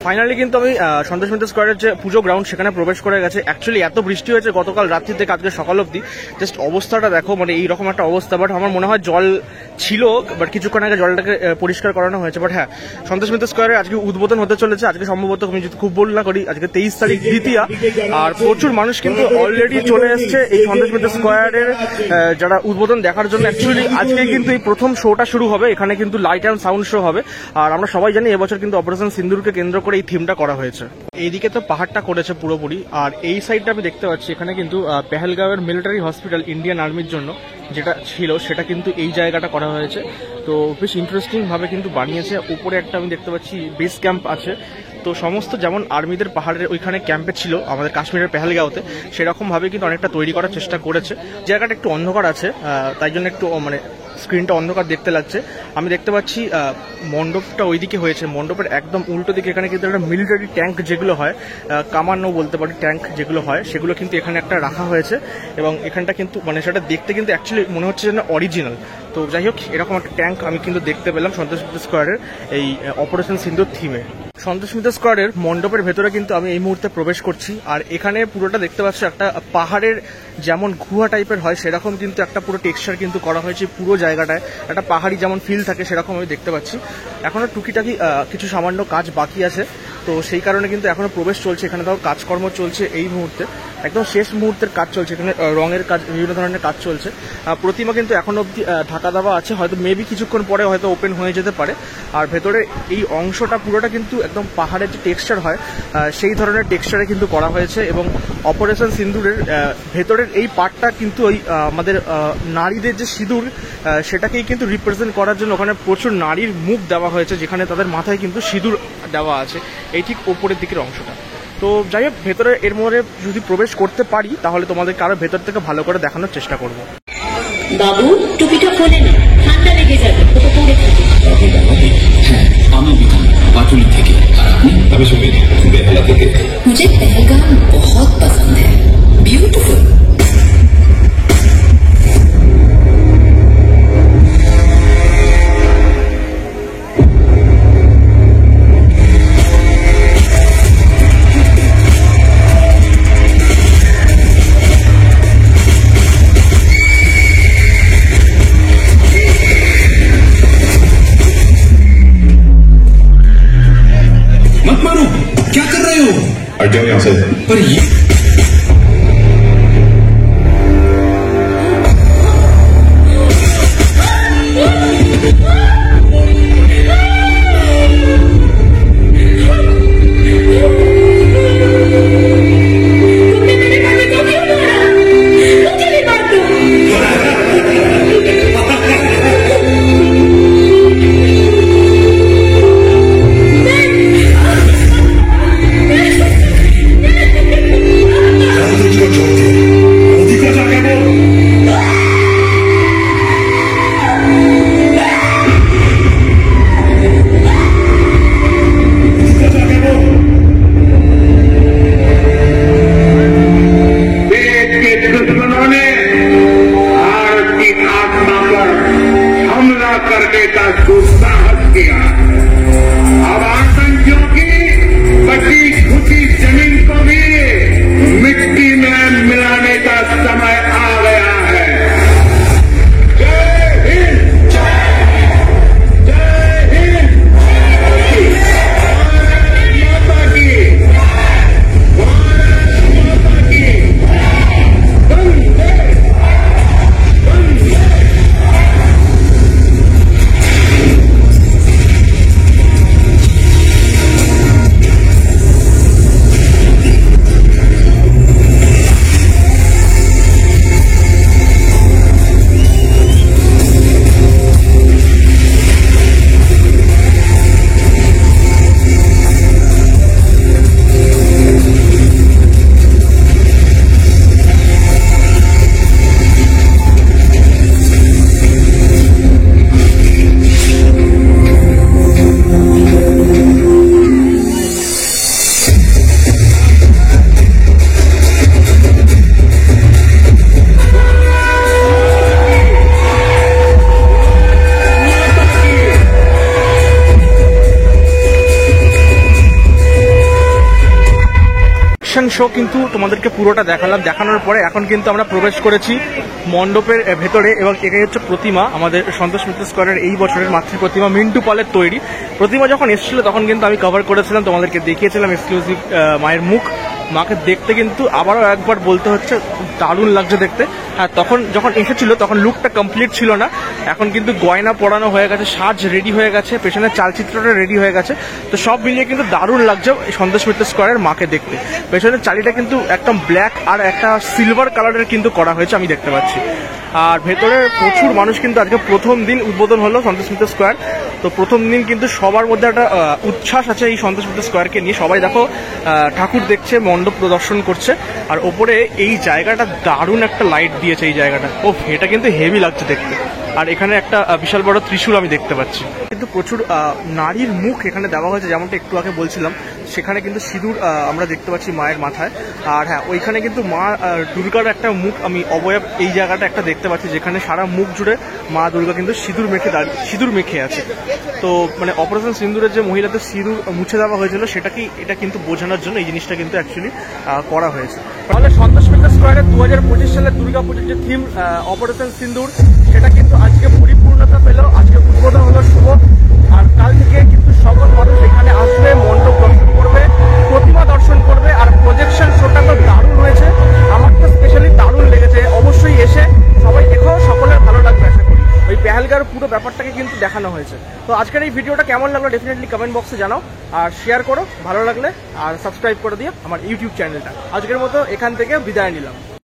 Finally কিন্তু আমি সন্তোষ মিত্র স্কোয়ারের যে পুজো গ্রাউন্ড সেখানে প্রবেশ করে গেছে। অ্যাকচুয়ালি এত বৃষ্টি হয়েছে গতকাল রাত্রি থেকে আজকে সকাল অবধি, জাস্ট অবস্থাটা দেখো, মানে এইরকম একটা অবস্থা। বাট আমার মনে হয় জল ছিল, বাট কিছুক্ষণ আগে জলটাকে পরিষ্কার করানো হয়েছে। বাট হ্যাঁ, সন্তোষ মিত্র স্কোয়ারে আজকে উদ্বোধন হতে চলেছে। আজকে সম্ভবত আমি যদি খুব ভুল না করি আজকে 23 তারিখ দ্বিতীয়া, আর প্রচুর মানুষ কিন্তু অলরেডি চলে এসছে এই সন্তোষ মিত্র স্কোয়ারের যারা উদ্বোধন দেখার জন্য। অ্যাকচুয়ালি আজকে কিন্তু এই প্রথম শোটা শুরু হবে, এখানে কিন্তু লাইট অ্যান্ড সাউন্ড শো হবে। আর আমরা সবাই জানি এবছর কিন্তু অপারেশন সিন্দুরকে কেন্দ্র করে এই থিমটা করা হয়েছে। এইদিকে তো পাহাড়টা করেছে পুরোপুরি, আর এই সাইডটা আমি দেখতে পাচ্ছি এখানে কিন্তু পেহেলগাঁওয়ের মিলিটারি হসপিটাল ইন্ডিয়ান আর্মির জন্য যেটা ছিল সেটা কিন্তু এই জায়গাটা করা হয়েছে। তো বেশ ইন্টারেস্টিং ভাবে কিন্তু বানিয়েছে। উপরে একটা আমি দেখতে পাচ্ছি বেস ক্যাম্প আছে। তো সমস্ত যেমন আর্মিদের পাহাড়ের ওইখানে ক্যাম্পে ছিল আমাদের কাশ্মীরের পেহেলগাঁওতে, সেরকম ভাবে কিন্তু অনেকটা তৈরি করার চেষ্টা করেছে। জায়গাটা একটু অন্ধকার আছে, তাই জন্য একটু মানে স্ক্রিনটা অন্ধকার দেখতে লাগছে। আমি দেখতে পাচ্ছি মণ্ডপটা ওইদিকে হয়েছে, মণ্ডপের একদম উল্টো দিকে এখানে কিন্তু একটা মিলিটারি ট্যাঙ্ক যেগুলো হয়, কামানো বলতে পারি, ট্যাঙ্ক যেগুলো হয় সেগুলো কিন্তু এখানে একটা রাখা হয়েছে। এবং এখানটা কিন্তু মানে সেটা দেখতে কিন্তু অ্যাকচুয়ালি মনে হচ্ছে যেন অরিজিনাল। তো যাই হোক, এরকম একটা ট্যাঙ্ক আমি কিন্তু দেখতে পেলাম সন্তোষ মিত্র স্কোয়ারের এই অপারেশন সিন্দুর থিমে। সন্তোষ মিত্র স্কোয়ারের মণ্ডপের ভেতরে কিন্তু আমি এই মুহূর্তে প্রবেশ করছি। আর এখানে পুরোটা দেখতে পাচ্ছি একটা পাহাড়ের যেমন গুহা টাইপের হয় সেরকম কিন্তু একটা পুরো টেক্সচার কিন্তু করা হয়েছে পুরো জায়গাটায়। একটা পাহাড়ি যেমন ফিল থাকে সেরকম আমি দেখতে পাচ্ছি। এখনো টুকিটাকি কিছু সামান্য কাজ বাকি আছে, তো সেই কারণে কিন্তু এখনো প্রবেশ চলছে। এখানে তাও কাজকর্ম চলছে এই মুহূর্তে, একদম শেষ মুহূর্তের কাজ চলছে। এখানে রঙের কাজ, বিভিন্ন ধরনের কাজ চলছে। প্রতিমা কিন্তু এখনো অবধি ঢাকা দেওয়া আছে, হয়তো মেবি কিছুক্ষণ পরে হয়তো ওপেন হয়ে যেতে পারে। আর ভেতরে এই অংশটা পুরোটা কিন্তু একদম পাহাড়ের যে টেক্সচার হয় সেই ধরনের টেক্সচারে কিন্তু করা হয়েছে। এবং অপারেশন সিন্দুরের ভেতরের এই পার্টটা কিন্তু ওই আমাদের নারীদের যে সিঁদুর সেটাকেই কিন্তু রিপ্রেজেন্ট করার জন্য ওখানে প্রচুর নারীর মুখ দেওয়া হয়েছে, যেখানে তাদের মাথায় কিন্তু সিঁদুর দেওয়া আছে এই ঠিক ওপরের দিকের অংশটা। তো যাই হোক, ভেতরে এর মধ্যে যদি প্রবেশ করতে পারি তাহলে তোমাদেরকে আরো ভেতর থেকে ভালো করে দেখানোর চেষ্টা করব। বাবু, টুপিটা খোলে না, ঠান্ডা লেগে যাবে। ওটা পরে থাকে। হ্যাঁ, আমি বিধান পাটুলি থেকে। আর আপনি? আমি সুমিত, বেহালা থেকে। मुझे पहलगाम बहुत पसंद है, ब्यूटीफुल। मत मारो, क्या कर रहे हो? हट जाओ यहाँ से। पर ये প্রজেকশন শো কিন্তু তোমাদেরকে পুরোটা দেখানোর পরে এখন কিন্তু আমরা প্রবেশ করেছি মণ্ডপের ভেতরে, এবং এটাই হচ্ছে প্রতিমা, আমাদের সন্তোষ মিত্র স্কোয়ারের এই বছরের মাতৃ প্রতিমা মিন্টু পলের তৈরি। প্রতিমা যখন এসেছিল তখন কিন্তু আমি কভার করেছিলাম, তোমাদেরকে দেখিয়েছিলাম এক্সক্লুসিভ মায়ের মুখ। মাকে দেখতে কিন্তু আবারও একবার বলতে হচ্ছে দারুণ লাগছে দেখতে। হ্যাঁ, তখন যখন এসেছিল তখন লুকটা কমপ্লিট ছিল না, এখন কিন্তু গয়না পরানো হয়ে গেছে, সাজ রেডি হয়ে গেছে, পেছনের চালচিত্রটা রেডি হয়ে গেছে। তো সব মিলিয়ে কিন্তু দারুণ লাগছে সন্তোষ মিত্র স্কোয়ারের মাকে দেখতে। পেছনের চালিটা কিন্তু একদম ব্ল্যাক আর একটা সিলভার কালারের কিন্তু করা হয়েছে, আমি দেখতে পাচ্ছি। আর ভেতরে প্রচুর মানুষ কিন্তু আজকে প্রথম দিন উদ্বোধন হলো সন্তোষ মিত্র স্কোয়ার। তো প্রথম দিন কিন্তু সবার মধ্যে একটা উচ্ছ্বাস আছে এই সন্তোষ মিত্র স্কোয়ারকে নিয়ে। সবাই দেখো ঠাকুর দেখছে, মণ্ডপ প্রদর্শন করছে, আর ওপরে এই জায়গাটা দারুণ একটা লাইট দিয়েছে এই জায়গাটা। ও এটা কিন্তু হেভি লাগছে দেখতে। আর এখানে একটা বিশাল বড় ত্রিশূল আমি দেখতে পাচ্ছি। কিন্তু প্রচুর নারীর মুখ এখানে দেওয়া হয়েছে, যেমনটা একটু আগে বলছিলাম। সেখানে কিন্তু সিঁদুর আমরা দেখতে পাচ্ছি মায়ের মাথায়। আর হ্যাঁ, ওইখানে কিন্তু মা দুর্গার একটা মুখ আমি অবয়ব এই জায়গাটা একটা দেখতে পাচ্ছি, যেখানে সারা মুখ জুড়ে মা দুর্গা কিন্তু সিঁদুর মেখে আছে। তো মানে অপারেশন সিঁদুরের যে মহিলাদের সিঁদুর মুছে দেওয়া হয়েছিল এটা কিন্তু বোঝানোর জন্য এই জিনিসটা কিন্তু অ্যাকচুয়ালি করা হয়েছে। তাহলে সন্তোষ মিত্র স্কোয়ারে 2025 সালের দুর্গাপুজোর যে থিম অপারেশন সিঁদুর, সেটা কিন্তু আজকে পরিপূর্ণতা পেল। আজকে উদ্বোধন হলো শুভ। আর কাল থেকে কিন্তু সকল মানুষ এখানে আসবে, মণ্ডপ দর্শন করবে, প্রতিমা দর্শন করবে। আর প্রজেকশন শোটা তো দারুণ হয়েছে, আমার তো স্পেশালি দারুণ লেগেছে। অবশ্যই এসে সবাই দেখো, সকলের ভালো লাগবে আশা করি। ওই পেহেলগাঁওর পুরো ব্যাপারটাকে কিন্তু দেখানো হয়েছে। তো আজকের এই ভিডিওটা কেমন লাগলো ডেফিনেটলি কমেন্ট বক্সে জানাও, আর শেয়ার করো ভালো লাগলে, আর সাবস্ক্রাইব করে দিও আমার ইউটিউব চ্যানেলটা। আজকের মতো এখান থেকে বিদায় নিলাম।